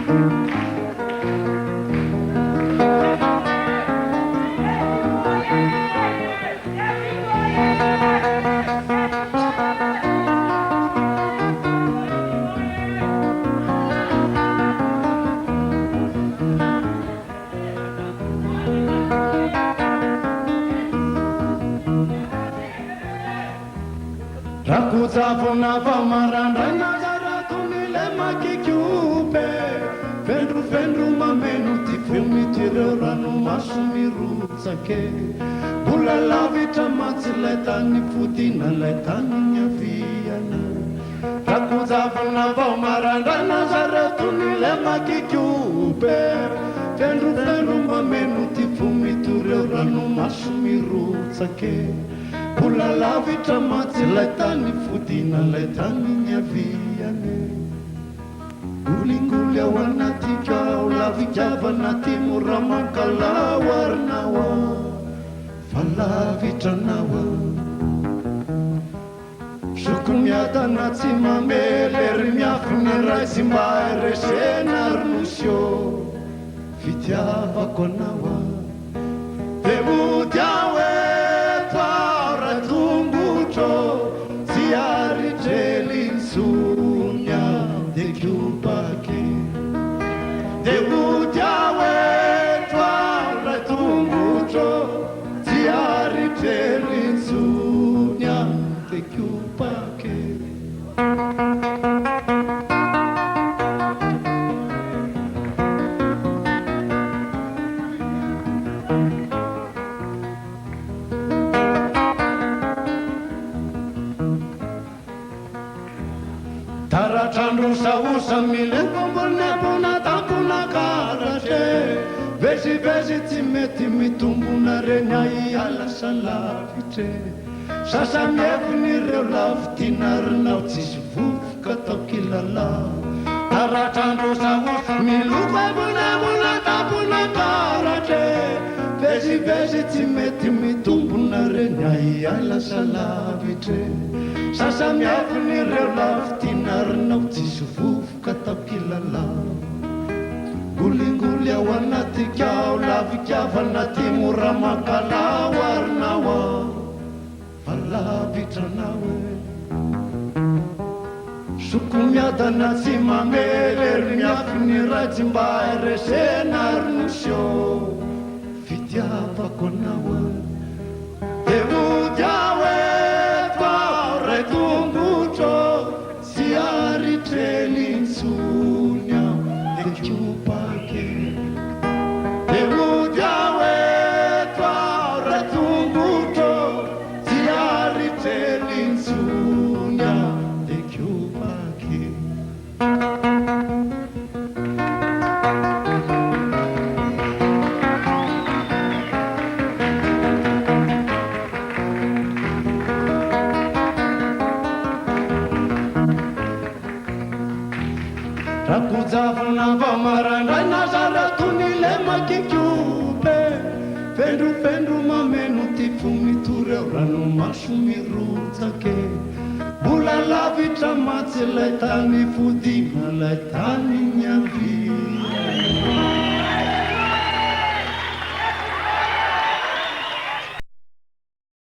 Rakuzavona vamarandrana zaratonile makikube Fendru mamenu tifumitireo ranomaso mirotsake Mbola lavitra matsy lay tany fodina lay tany niaviana Rakuzavona vamarandrana zaratonile makikube Fendru mamenu tifumitireo ranomaso mirotsake Mbola lavitra matsy lay tany fodina lay tany niaviane Ngolingoly ao anaty kao lavikavana ty mora mankalao arinao Fa lavitranao Soko miadana tsy mamely ery miafiny ray sy mba eresena rinosio Fitiavako anao De mody ao Sonia de Cubake De Udiawe Twara Tungucho Tiari Telin Sonia de Cubake Taratandro sausa milembombonebona tampona karate Vezivezi tsy mety mitombona reny aiala salavitra Sasa mievon'ireo lavitinarinao tsisy vovoka tao kilalao Taratandro sausa milembona tampona karate Vezivezi tsy mety mitombona reny aiala salavitra Sasa miavon'ireo lavitinarinao tsisy vovoka tao kilalao Ngolingoly ao anaty kao lavikavana ty mora mankalao arinao Fa lavitranao Soko miadana tsy mamely ery miafiny ray tsy mba eresena rinosio Fitiavako anao De mody ao Trelin Sonia de Cubake De Udiawe Twara Tungucho Tiari Trelin Sonia de Cubake Rakuzavona vamarandrana zaratonile makikube Fendru mamenu ty fumitoreo ranomaso mirotsake Mbola lavitra matsy lay tany fodina lay tany niavia